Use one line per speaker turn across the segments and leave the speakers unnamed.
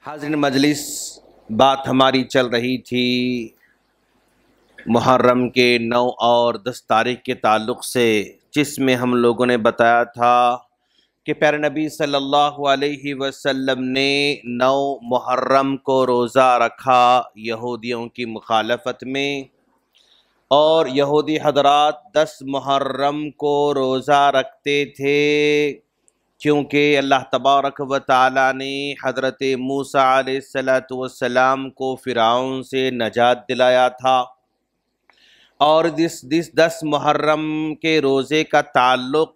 حاضرین مجلس، بات ہماری چل رہی تھی محرم کے 9 اور 10 تاریخ کے تعلق سے، جس میں ہم لوگوں نے بتایا تھا کہ پیارے نبی صلی اللہ علیہ وسلم نے 9 محرم کو روزہ رکھا یہودیوں کی مخالفت میں، اور یہودی حضرات 10 محرم کو روزہ رکھتے تھے کیونکہ اللہ تبارک و تعالیٰ نے حضرت موسیٰ علیہ السلام کو فرعون سے نجات دلایا تھا، اور اس 10 محرم کے روزے کا تعلق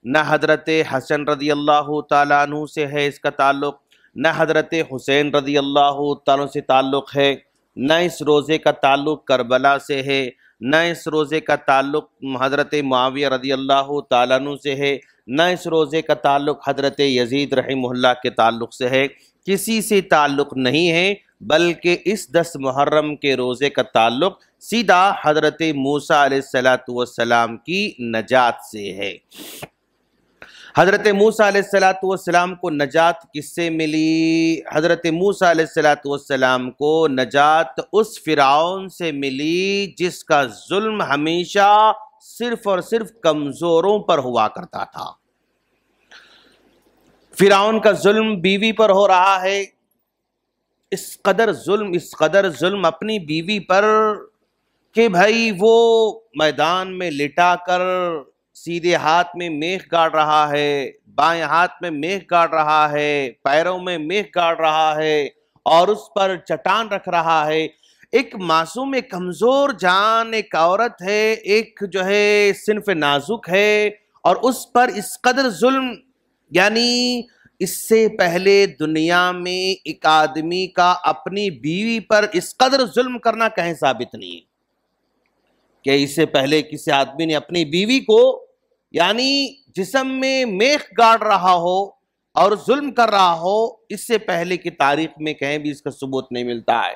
نہ حضرت حسن رضی اللہ تعالیٰ عنہ سے ہے، اس کا تعلق نہ حضرت حسین رضی اللہ تعالیٰ سے تعلق ہے، نہ اس روزے کا تعلق کربلا سے ہے، نہ اس روزے کا تعلق حضرت معاویہ رضی اللہ تعالیٰ عنہ سے ہے، نہ اس روزے کا تعلق حضرت یزید رحمہ اللہ کے تعلق سے ہے، کسی سے تعلق نہیں ہے، بلکہ اس 10 محرم کے روزے کا تعلق سیدھا حضرت موسیٰ علیہ السلام کی نجات سے ہے۔ حضرت موسیٰ علیہ السلام کو نجات کس سے ملی؟ حضرت موسیٰ علیہ السلام کو نجات اس فرعون سے ملی جس کا ظلم ہمیشہ صرف اور صرف کمزوروں پر ہوا کرتا تھا۔ فرعون کا ظلم بیوی پر ہو رہا ہے، اس قدر ظلم اپنی بیوی پر کہ بھائی وہ میدان میں لٹا کر سیدھے ہاتھ میں میخ گاڑ رہا ہے، بائیں ہاتھ میں میخ گاڑ رہا ہے، پیروں میں میخ گاڑ رہا ہے، اور اس پر چٹان رکھ رہا ہے۔ ایک معصوم، ایک کمزور جان ایک عورت ہے، ایک جو ہے صنف نازک ہے، اور اس پر اس قدر ظلم، یعنی اس سے پہلے دنیا میں ایک آدمی کا اپنی بیوی پر اس قدر ظلم کرنا کہیں ثابت نہیں ہے کہ اس سے پہلے کسی آدمی نے اپنی بیوی کو یعنی جسم میں میخ گاڑ رہا ہو اور ظلم کر رہا ہو، اس سے پہلے کی تاریخ میں کہیں بھی اس کا ثبوت نہیں ملتا ہے،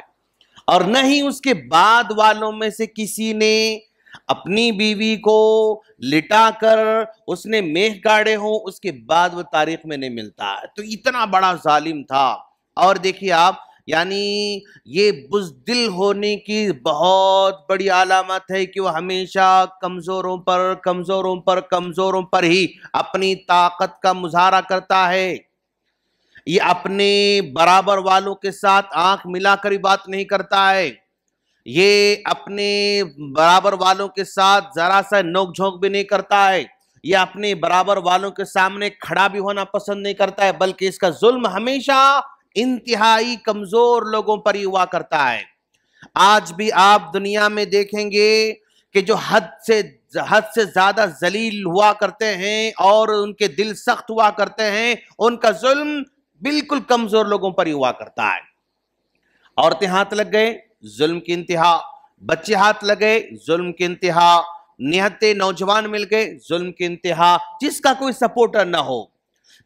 اور نہ ہی اس کے بعد والوں میں سے کسی نے اپنی بیوی کو لٹا کر اس نے میخ گاڑے ہوں، اس کے بعد وہ تاریخ میں نہیں ملتا ہے۔ تو اتنا بڑا ظالم تھا، اور دیکھیے آپ، یعنی یہ بزدل ہونے کی بہت بڑی علامت ہے کہ وہ ہمیشہ کمزوروں پر ہی اپنی طاقت کا مظاہرہ کرتا ہے۔ یہ اپنے برابر والوں کے ساتھ آنکھ ملا کر ہی بات نہیں کرتا ہے، یہ اپنے برابر والوں کے ساتھ ذرا سا نوک جھونک بھی نہیں کرتا ہے، یہ اپنے برابر والوں کے سامنے کھڑا بھی ہونا پسند نہیں کرتا ہے، بلکہ اس کا ظلم ہمیشہ انتہائی کمزور لوگوں پر ہی ہوا کرتا ہے۔ آج بھی آپ دنیا میں دیکھیں گے کہ جو حد سے زیادہ ذلیل ہوا کرتے ہیں اور ان کے دل سخت ہوا کرتے ہیں، ان کا ظلم بالکل کمزور لوگوں پر ہی ہوا کرتا ہے۔ عورتیں ہاتھ لگ گئے، ظلم کی انتہا، بچے ہاتھ لگے، ظلم کی انتہا، نہتے نوجوان مل گئے، ظلم کی انتہا، جس کا کوئی سپورٹر نہ ہو،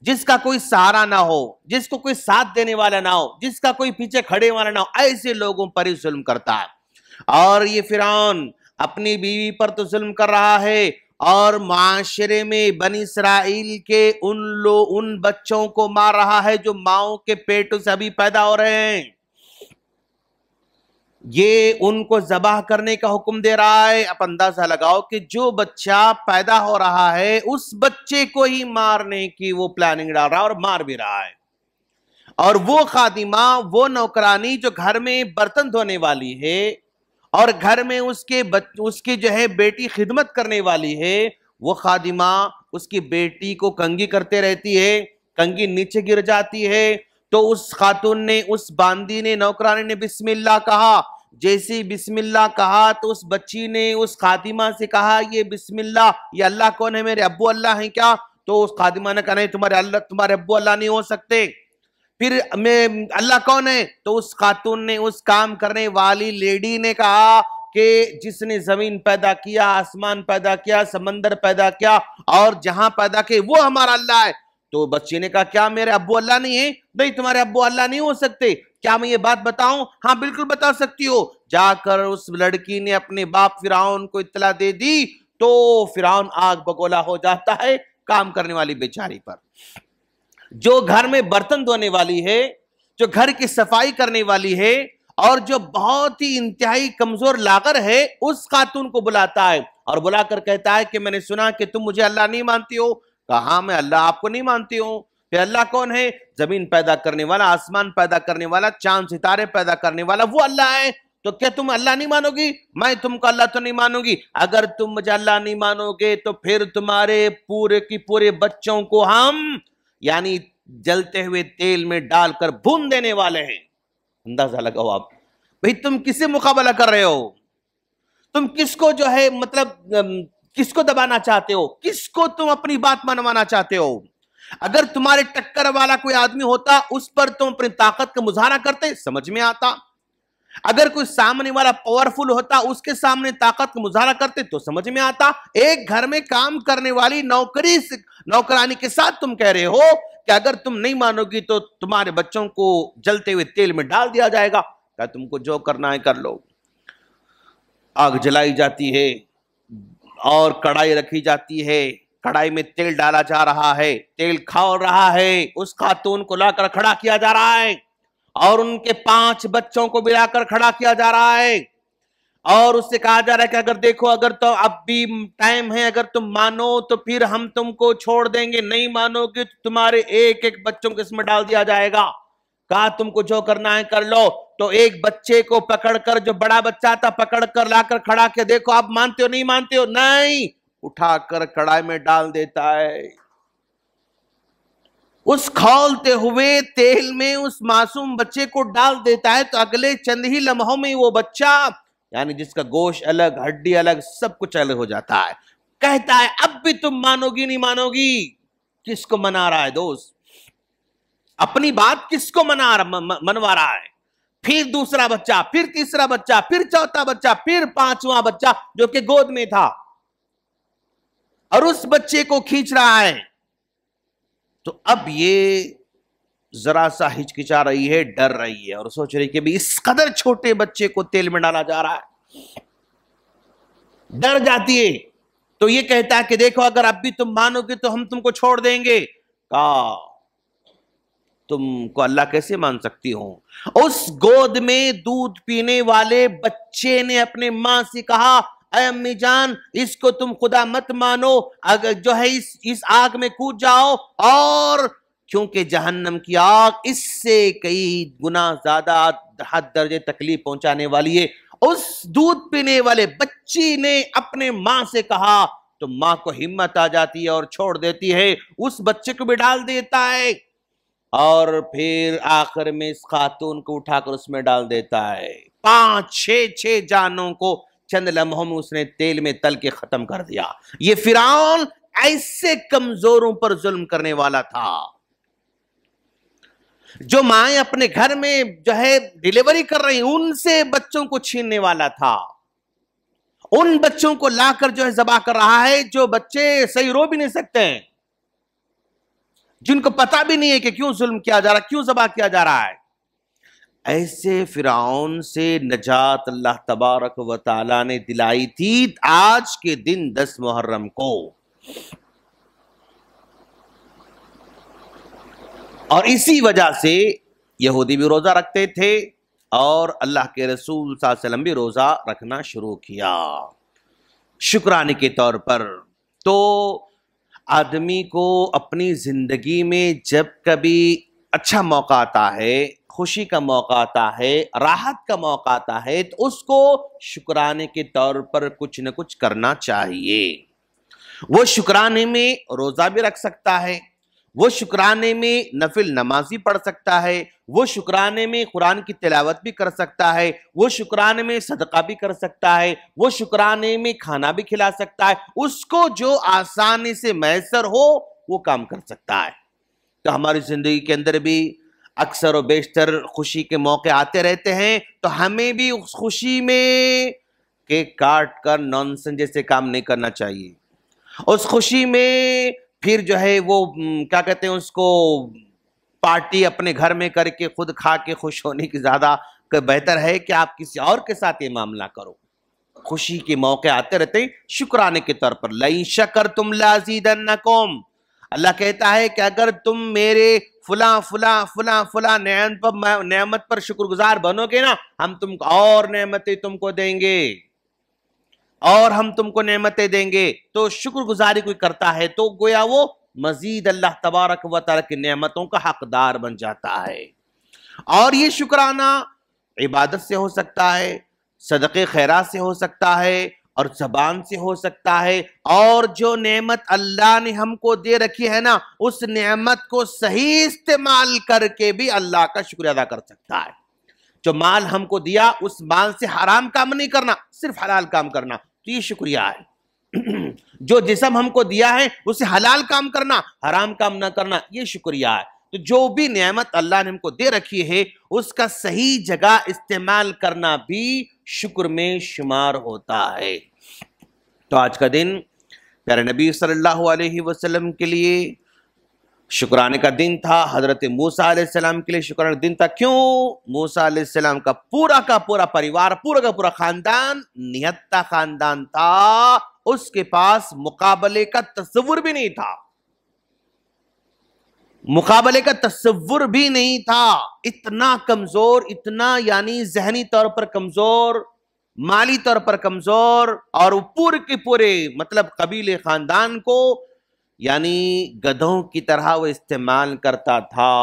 جس کا کوئی سہارا نہ ہو، جس کو کوئی ساتھ دینے والا نہ ہو، جس کا کوئی پیچھے کھڑے والا نہ ہو، ایسے لوگوں پر ہی ظلم کرتا ہے۔ اور یہ فرعون اپنی بیوی پر تو ظلم کر رہا ہے، اور معاشرے میں بنی اسرائیل کے ان بچوں کو مار رہا ہے جو ماؤں کے پیٹوں سے ابھی پیدا ہو رہے ہیں، یہ ان کو ذبح کرنے کا حکم دے رہا ہے۔ آپ اندازہ لگاؤ کہ جو بچہ پیدا ہو رہا ہے اس بچے کو ہی مارنے کی وہ پلاننگ ڈال رہا ہے، اور مار بھی رہا ہے۔ اور وہ خادمہ، وہ نوکرانی جو گھر میں برتن دھونے والی ہے اور گھر میں اس کی جو ہے بیٹی خدمت کرنے والی ہے، وہ خادمہ اس کی بیٹی کو کنگھی کرتے رہتی ہے، کنگھی نیچے گر جاتی ہے، تو اس خاتون نے، اس باندی نے، نوکرانی نے بسم اللہ کہا۔ جیسے بسم اللہ کہا تو اس بچی نے اس خادمہ سے کہا، یہ بسم اللہ، یہ اللہ کون ہے؟ میرے ابو اللہ ہیں کیا؟ تو اس خادمہ نے کہا، نہیں، تمہارے ابو اللہ نہیں ہو سکتے۔ پھر میں اللہ کون ہے؟ تو اس خاتون نے، اس کام کرنے والی لیڈی نے کہا کہ جس نے زمین پیدا کیا، آسمان پیدا کیا، سمندر پیدا کیا، اور جہاں پیدا کیا، وہ ہمارا اللہ ہے۔ تو بچے نے کہا، کیا میرے ابو اللہ نہیں ہیں؟ نہیں، تمہارے ابو اللہ نہیں ہو سکتے۔ کیا میں یہ بات بتاؤں؟ ہاں بالکل بتا سکتی ہو۔ جا کر اس لڑکی نے اپنے باپ فرعون کو اطلاع دے دی، تو فرعون آگ بگولا ہو جاتا ہے کام کرنے والی بیچاری پر۔ جو گھر میں برتن دھونے والی ہے، جو گھر کی صفائی کرنے والی ہے اور جو بہت ہی انتہائی کمزور لاغر ہے اس خاتون کو بلاتا ہے اور بلا کر کہتا ہے کہ میں نے سنا کہ تم مجھے اللہ نہیں مانتی ہو. کہا ہاں میں اللہ آپ کو نہیں مانتی ہوں. پھر اللہ کون ہے؟ زمین پیدا کرنے والا، آسمان پیدا کرنے والا، چاند ستارے پیدا کرنے والا وہ اللہ ہے. تو کیا تم اللہ نہیں مانو گی؟ میں تم کو اللہ تو نہیں مانوں گی. اگر تم مجھے اللہ نہیں مانو گے تو پھر تمہارے پورے کی پورے بچوں کو ہم یعنی جلتے ہوئے تیل میں ڈال کر بھون دینے والے ہیں. اندازہ لگاؤ آپ بھئی تم کس سے مقابلہ کر رہے ہو؟ تم کس کو جو ہے مطلب کس کو دبانا چاہتے ہو؟ کس کو تم اپنی بات منوانا چاہتے ہو؟ اگر تمہارے ٹکر والا کوئی آدمی ہوتا اس پر تم اپنی طاقت کا مظاہرہ کرتے، سمجھ میں آتا. اگر کوئی سامنے والا پاورفل ہوتا اس کے سامنے طاقت کا مظاہرہ کرتے تو سمجھ میں آتا. ایک گھر میں کام کرنے والی نوکرانی کے ساتھ تم کہہ رہے ہو کہ اگر تم نہیں مانو گی تو تمہارے بچوں کو جلتے ہوئے تیل میں ڈال دیا جائے گا. کہ تم کو جو کرنا ہے کر لو. آگ جلائی جاتی ہے اور کڑھائی رکھی جاتی ہے، کڑھائی میں تیل ڈالا جا رہا ہے، تیل کھول رہا ہے. اس خاتون کو لا کر کھڑا کیا جا رہا ہے اور ان کے 5 بچوں کو بھی لا کر کھڑا کیا جا رہا ہے اور اس سے کہا جا رہا ہے کہ اگر دیکھو اگر تو اب بھی ٹائم ہے، اگر تم مانو تو پھر ہم تم کو چھوڑ دیں گے، نہیں مانو گے تو تمہارے ایک ایک بچوں کو اس میں ڈال دیا جائے گا. کہا تم کو جو کرنا ہے کر لو. تو ایک بچے کو پکڑ کر، جو بڑا بچہ تھا، پکڑ کر لا کر کھڑا کیا. دیکھو آپ مانتے ہو نہیں مانتے ہو؟ نہیں. اٹھا کر کڑھائی میں ڈال دیتا ہے. اس کھولتے ہوئے تیل میں اس معصوم بچے کو ڈال دیتا ہے تو اگلے چند ہی لمحوں میں وہ بچہ یعنی جس کا گوشت الگ، ہڈی الگ، سب کچھ الگ ہو جاتا ہے. کہتا ہے اب بھی تم مانو گی نہیں مانو گی؟ کس کو منا رہا ہے دوست؟ اپنی بات کس کو منوا رہا ہے؟ پھر دوسرا بچہ، پھر تیسرا بچہ، پھر چوتھا بچہ، پھر 5واں بچہ جو کہ گود میں تھا اور اس بچے کو کھینچ رہا ہے. تو اب یہ ذرا سا ہچکچا رہی ہے، ڈر رہی ہے اور سوچ رہی کہ بھی اس قدر چھوٹے بچے کو تیل میں ڈالا جا رہا ہے. ڈر جاتی ہے تو یہ کہتا ہے کہ دیکھو اگر اب بھی تم مانو گے تو ہم تم کو چھوڑ دیں گے. کہا تم کو اللہ کیسے مان سکتی ہوں؟ اس گود میں دودھ پینے والے بچے نے اپنے ماں سے کہا اے امی جان اس کو تم خدا مت مانو، اگر جو ہے اس آگ میں کود جاؤ، اور کیونکہ جہنم کی آگ اس سے کئی گنا زیادہ حد درجے تکلیف پہنچانے والی ہے. اس دودھ پینے والے بچی نے اپنے ماں سے کہا تو ماں کو ہمت آ جاتی ہے اور چھوڑ دیتی ہے، اس بچے کو بھی ڈال دیتا ہے اور پھر آخر میں اس خاتون کو اٹھا کر اس میں ڈال دیتا ہے. 5-6 جانوں کو چند لمحوں میں اس نے تیل میں تل کے ختم کر دیا. یہ فرعون ایسے کمزوروں پر ظلم کرنے والا تھا. جو مائیں اپنے گھر میں جو ہے ڈیلیوری کر رہی ان سے بچوں کو چھیننے والا تھا. ان بچوں کو لا کر جو ہے ذبح کر رہا ہے جو بچے صحیح رو بھی نہیں سکتے ہیں، جن کو پتا بھی نہیں ہے کہ کیوں ظلم کیا جا رہا، کیوں ذبح کیا جا رہا ہے. ایسے فرعون سے نجات اللہ تبارک و تعالی نے دلائی تھی آج کے دن 10 محرم کو. اور اسی وجہ سے یہودی بھی روزہ رکھتے تھے اور اللہ کے رسول صلی اللہ علیہ وسلم بھی روزہ رکھنا شروع کیا شکرانے کے طور پر. تو آدمی کو اپنی زندگی میں جب کبھی اچھا موقع آتا ہے، خوشی کا موقع آتا ہے، راحت کا موقع آتا ہے تو اس کو شکرانے کے طور پر کچھ نہ کچھ کرنا چاہیے. وہ شکرانے میں روزہ بھی رکھ سکتا ہے، وہ شکرانے میں نفل نمازی پڑھ سکتا ہے، وہ شکرانے میں قرآن کی تلاوت بھی کر سکتا ہے، وہ شکرانے میں صدقہ بھی کر سکتا ہے، وہ شکرانے میں کھانا بھی کھلا سکتا ہے. اس کو جو آسانی سے میسر ہو وہ کام کر سکتا ہے. تو ہماری زندگی کے اندر بھی اکثر و بیشتر خوشی کے موقع آتے رہتے ہیں تو ہمیں بھی اس خوشی میں کیک کاٹ کر نانسن جیسے کام نہیں کرنا چاہیے. اس خوشی میں پھر جو ہے وہ کیا کہتے ہیں اس کو پارٹی اپنے گھر میں کر کے خود کھا کے خوش ہونے کی زیادہ بہتر ہے کہ آپ کسی اور کے ساتھ یہ معاملہ کرو. خوشی کے موقع آتے رہتے ہیں شکرانے کے طور پر. لَإِن شَكَرْتُمْ لَأَزِيدَنَّكُمْ. اللہ کہتا ہے کہ اگر تم میرے فلاں فلاں فلاں فلاں نعمت پر شکر گزار بنو گے نا، ہم تم کو اور نعمتیں تم کو دیں گے، اور ہم تم کو نعمتیں دیں گے۔ تو شکر گزاری کوئی کرتا ہے تو گویا وہ مزید اللہ تبارک و تعالیٰ کی نعمتوں کا حقدار بن جاتا ہے۔ اور یہ شکرانہ عبادت سے ہو سکتا ہے، صدقے خیرات سے ہو سکتا ہے، اور زبان سے ہو سکتا ہے، اور جو نعمت اللہ نے ہم کو دے رکھی ہے نا، اس نعمت کو صحیح استعمال کر کے بھی اللہ کا شکر ادا کر سکتا ہے۔ جو مال ہم کو دیا، اس مال سے حرام کام نہیں کرنا، صرف حلال کام کرنا، تو یہ شکریہ ہے۔ جو جسم ہم کو دیا ہے، اسے حلال کام کرنا، حرام کام نہ کرنا، یہ شکریہ ہے۔ تو جو بھی نعمت اللہ نے ہم کو دے رکھی ہے، اس کا صحیح جگہ استعمال کرنا بھی شکر میں شمار ہوتا ہے۔ تو آج کا دن پیارے نبی صلی اللہ علیہ وسلم کے لیے شکرانے کا دن تھا، حضرت موسیٰ علیہ السلام کے لیے شکرانے کا دن تھا۔ کیوں؟ موسیٰ علیہ السلام کا پورا پریوار، پورا کا پورا خاندان نہتا خاندان تھا، اس کے پاس مقابلے کا تصور بھی نہیں تھا، مقابلے کا تصور بھی نہیں تھا۔ اتنا کمزور، اتنا یعنی ذہنی طور پر کمزور، مالی طور پر کمزور، اور وہ پورے کے پورے مطلب قبیلے خاندان کو یعنی گدھوں کی طرح وہ استعمال کرتا تھا۔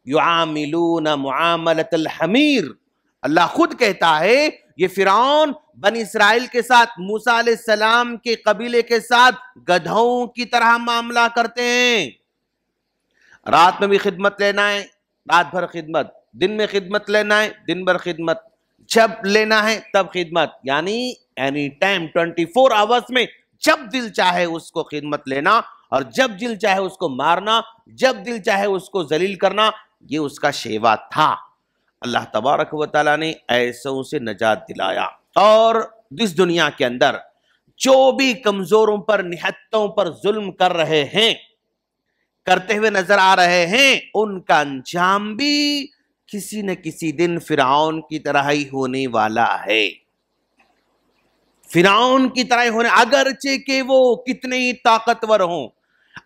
یعاملون معاملۃ الحمیر، اللہ خود کہتا ہے یہ فرعون بنی اسرائیل کے ساتھ، موسیٰ علیہ السلام کے قبیلے کے ساتھ گدھوں کی طرح معاملہ کرتے ہیں۔ رات میں بھی خدمت لینا ہے، رات بھر خدمت، دن میں خدمت لینا ہے، دن بھر خدمت، جب لینا ہے تب خدمت، یعنی اینی ٹائم 24 آورز میں جب دل چاہے اس کو خدمت لینا، اور جب دل چاہے اس کو مارنا، جب دل چاہے اس کو ذلیل کرنا، یہ اس کا شیوا تھا۔ اللہ تبارک و تعالیٰ نے ایسوں سے نجات دلایا، اور اس دنیا کے اندر جو بھی کمزوروں پر، نہتوں پر ظلم کر رہے ہیں، کرتے ہوئے نظر آ رہے ہیں، ان کا انجام بھی کسی نہ کسی دن فرعون کی طرح ہی ہونے والا ہے۔ فرعون کی طرح ہونے، اگرچہ کہ وہ کتنے ہی طاقتور ہوں،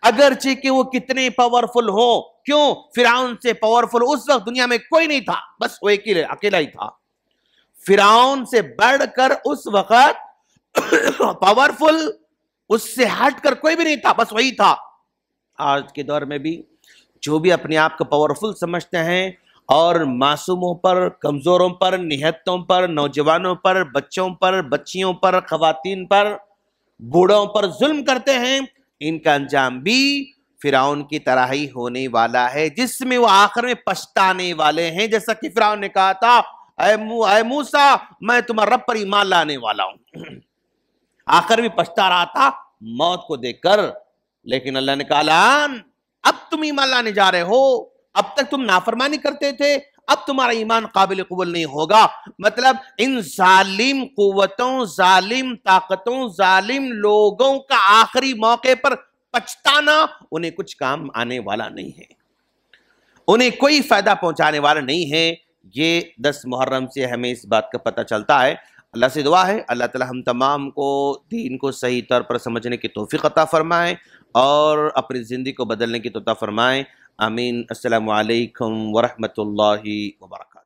اگرچہ کہ وہ کتنے پاورفل ہوں۔ کیوں؟ فرعون سے پاورفل اس وقت دنیا میں کوئی نہیں تھا، بس وہ اکیلا ہی تھا۔ فرعون سے بڑھ کر اس وقت پاورفل اس سے ہٹ کر کوئی بھی نہیں تھا، بس وہی تھا۔ آج کے دور میں بھی جو بھی اپنے آپ کو پاورفل سمجھتے ہیں اور معصوموں پر، کمزوروں پر، نہتوں پر، نوجوانوں پر، بچوں پر، بچیوں پر، خواتین پر، بوڑھوں پر ظلم کرتے ہیں، ان کا انجام بھی فرعون کی طرح ہی ہونے والا ہے، جس میں وہ آخر میں پچھتانے والے ہیں۔ جیسا کہ فرعون نے کہا تھا، اے موسیٰ میں تمہارے رب پر ایمان لانے والا ہوں، آخر بھی پچھتا رہا تھا موت کو دیکھ کر، لیکن اللہ نے کہا الان اب تم ایمان لانے جا رہے ہو، اب تک تم نافرمانی کرتے تھے، اب تمہارا ایمان قابل قبول نہیں ہوگا۔ مطلب ان ظالم قوتوں، ظالم طاقتوں، ظالم لوگوں کا آخری موقع پر پچھتانا انہیں کچھ کام آنے والا نہیں ہے، انہیں کوئی فائدہ پہنچانے والا نہیں ہے۔ یہ 10 محرم سے ہمیں اس بات کا پتہ چلتا ہے۔ اللہ سے دعا ہے اللہ تعالی ہم تمام کو دین کو صحیح طور پر سمجھنے کی توفیق عطا فرمائے اور اپنی زندگی کو بدلنے کی توفیق فرمائے۔ آمین۔ السلام علیکم ورحمۃ اللہ وبرکاتہ۔